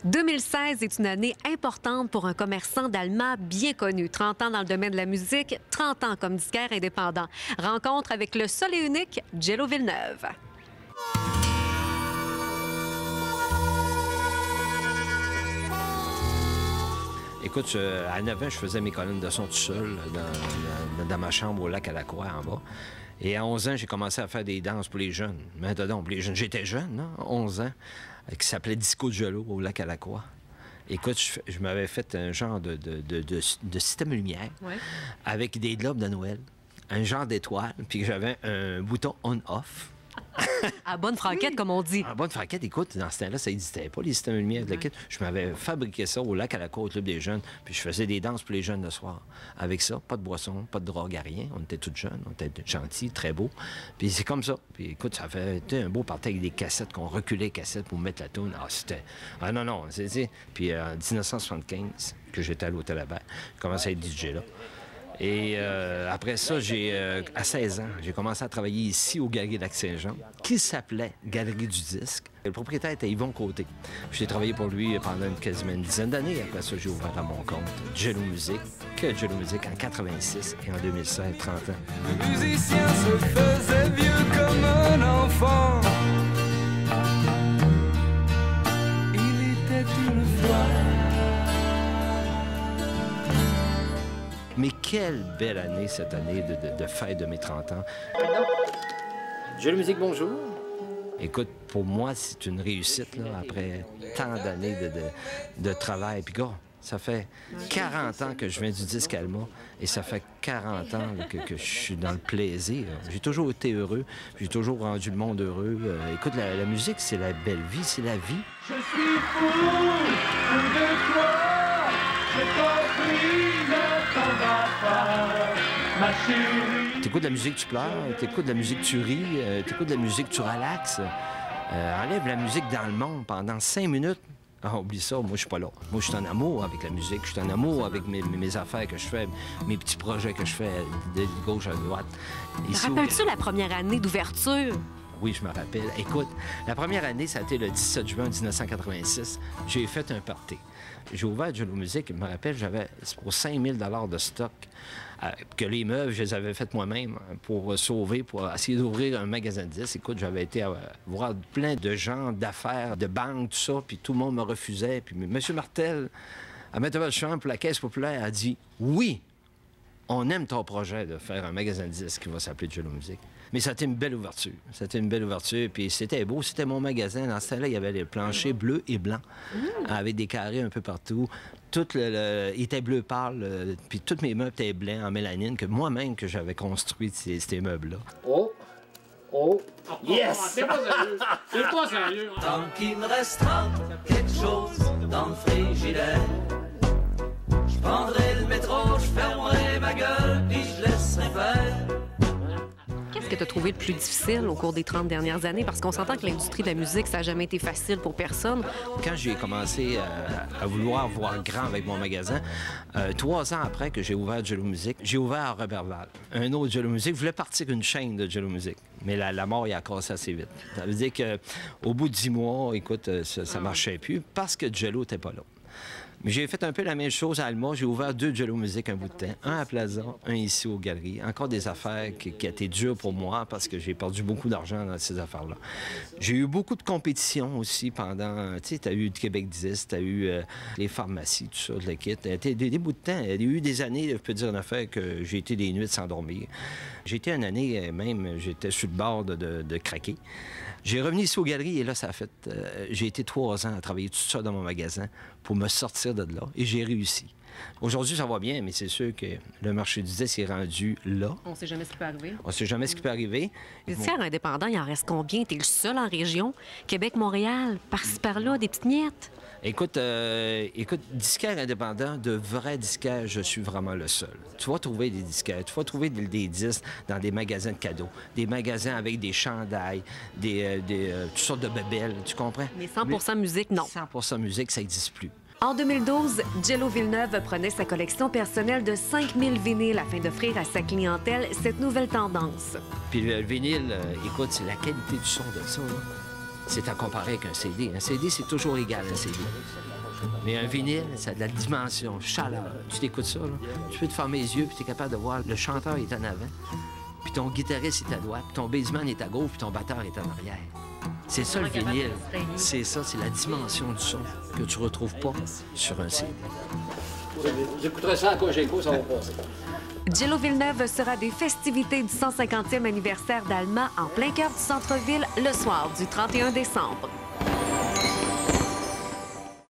2016 est une année importante pour un commerçant d'Alma bien connu. 30 ans dans le domaine de la musique, 30 ans comme disquaire indépendant. Rencontre avec le seul et unique Jello Villeneuve. Écoute, à 9 ans, je faisais mes colonnes de son tout seul dans ma chambre au lac à la Croix, en bas. Et à 11 ans, j'ai commencé à faire des danses pour les jeunes. Maintenant, pour les jeunes, j'étais jeune, hein, 11 ans, qui s'appelait Disco de Jello au lac à la Croix. Écoute, je m'avais fait un genre de système lumière avec des globes de Noël, un genre d'étoile, puis j'avais un bouton on-off. À bonne franquette, comme on dit. À bonne franquette, écoute, dans ce temps-là, ça n'existait pas, les systèmes de lumière. Je m'avais fabriqué ça au lac à la Côte, au Club des jeunes, puis je faisais des danses pour les jeunes le soir. Avec ça, pas de boisson, pas de drogue, rien. On était tous jeunes, on était gentils, très beaux. Puis c'est comme ça. Puis écoute, ça fait un beau party avec des cassettes, qu'on reculait les cassettes pour mettre la toune. Ah, c'était... Ah non, non, c'est... Puis en 1975, que j'étais à l'Hôtel Albert, j'ai commencé à être DJ là. Et après ça, à 16 ans, j'ai commencé à travailler ici au Galerie Lac-Saint-Jean, qui s'appelait Galerie du Disque. Le propriétaire était Yvon Côté. J'ai travaillé pour lui pendant quasiment une dizaine d'années. Après ça, j'ai ouvert à mon compte Jello Musique, que Jello Musique en 86 et en 2016, 30 ans. Le musicien se faisait vieux comme un enfant. Il était une fois. Mais quelle belle année, cette année de fête de mes 30 ans. Jello Musique, bonjour. Écoute, pour moi, c'est une réussite, là, après tant d'années de travail. Puis, gars, ça fait 40 ans que je viens du disque Alma et ça fait 40 ans là, que je suis dans le plaisir. J'ai toujours été heureux, j'ai toujours rendu le monde heureux. Écoute, la musique, c'est la belle vie, c'est la vie. Je suis fou de toi, j'ai compris, ne t'en va pas, ma chérie. T'écoutes de la musique, tu pleures, t'écoutes de la musique, tu ris, t'écoutes de la musique, tu relaxes. Enlève la musique dans le monde pendant 5 minutes. Ah, oublie ça, moi, je suis pas là. Moi, je suis en amour avec la musique, je suis en amour avec mes affaires que je fais, mes petits projets que je fais de gauche à droite. Te rappelles-tu la première année d'ouverture? Oui, je me rappelle. Écoute, la première année, ça a été le 17 juin 1986. J'ai fait un party. J'ai ouvert Jello Musique, je me rappelle, j'avais pour 5 000 $ de stock, que les meubles, je les avais faites moi-même pour sauver, pour essayer d'ouvrir un magasin de disques. Écoute, j'avais été voir plein de gens d'affaires, de banques, tout ça, puis tout le monde me refusait. Puis M. Martel, à Métropole pour la Caisse populaire, a dit « Oui, on aime ton projet de faire un magasin de disques qui va s'appeler Jello Musique. » Mais ça a été une belle ouverture. C'était une belle ouverture, puis c'était beau. C'était mon magasin. Dans ce temps-là, il y avait les planchers bleus et blancs, avec des carrés un peu partout. Tout il était bleu pâle, puis tous mes meubles étaient blancs en mélanine, que moi-même que j'avais construit ces meubles-là. Oh! Oh! Yes! C'est pas sérieux! C'est pas sérieux! Tant qu'il me restera quelque chose dans le frigidaire, je prendrai le métro, je fermerai ma gueule, puis je laisserai faire. Qu'est-ce que tu as trouvé le plus difficile au cours des 30 dernières années? Parce qu'on s'entend que l'industrie de la musique, ça n'a jamais été facile pour personne. Quand j'ai commencé à vouloir voir grand avec mon magasin, 3 ans après que j'ai ouvert Jello Musique, j'ai ouvert à Robertval. Un autre Jello Musique voulait partir une chaîne de Jello Musique. Mais la mort, il a cassé assez vite. Ça veut dire qu'au bout de 10 mois, écoute, ça ne marchait plus parce que Jello n'était pas là. Mais j'ai fait un peu la même chose à Alma. J'ai ouvert 2 Jello Musique un bout de temps. Un à Plaza, un ici aux Galeries. Encore des affaires qui étaient dures pour moi parce que j'ai perdu beaucoup d'argent dans ces affaires-là. J'ai eu beaucoup de compétitions aussi pendant... Tu sais, tu as eu le Québec 10, tu as eu les pharmacies, tout ça, le kit. Des bouts de temps. Il y a eu des années, je peux dire une affaire, que j'ai été des nuits sans dormir. J'ai été une année, même, j'étais sur le bord de craquer. J'ai revenu ici aux Galeries et là, ça a fait... j'ai été 3 ans à travailler tout ça dans mon magasin pour me sortir de là et j'ai réussi. Aujourd'hui, ça va bien, mais c'est sûr que le marché du disque est rendu là. On ne sait jamais ce qui peut arriver. On ne sait jamais ce qui peut arriver. Les disquaires indépendants, il en reste combien? Tu es le seul en région? Québec, Montréal, par-ci, par-là, des petites miettes? Écoute, disquaire indépendant, de vrais disquaires, je suis vraiment le seul. Tu vas trouver des disquaires, tu vas trouver des disques dans des magasins de cadeaux, des magasins avec des chandails, toutes sortes de bébelles, tu comprends? Mais 100 musique, non. 100 musique, ça n'existe plus. En 2012, Jello Villeneuve prenait sa collection personnelle de 5000 vinyles afin d'offrir à sa clientèle cette nouvelle tendance. Puis le vinyle, écoute, c'est la qualité du son de ça, là. c'est à comparer avec un CD. Un CD, c'est toujours égal à un CD. Mais un vinyle, ça a de la dimension, chaleur. Tu t'écoutes ça, là, tu peux te fermer les yeux, puis tu es capable de voir le chanteur est en avant, puis ton guitariste est à droite, puis ton bassman est à gauche, puis ton batteur est en arrière. C'est ça le vinyle. C'est ça, c'est la dimension du son que tu retrouves pas sur un CD. J'écouterai ça à Cogeco, ça va passer. Jello Villeneuve sera des festivités du 150e anniversaire d'Alma en plein cœur du centre-ville le soir du 31 décembre.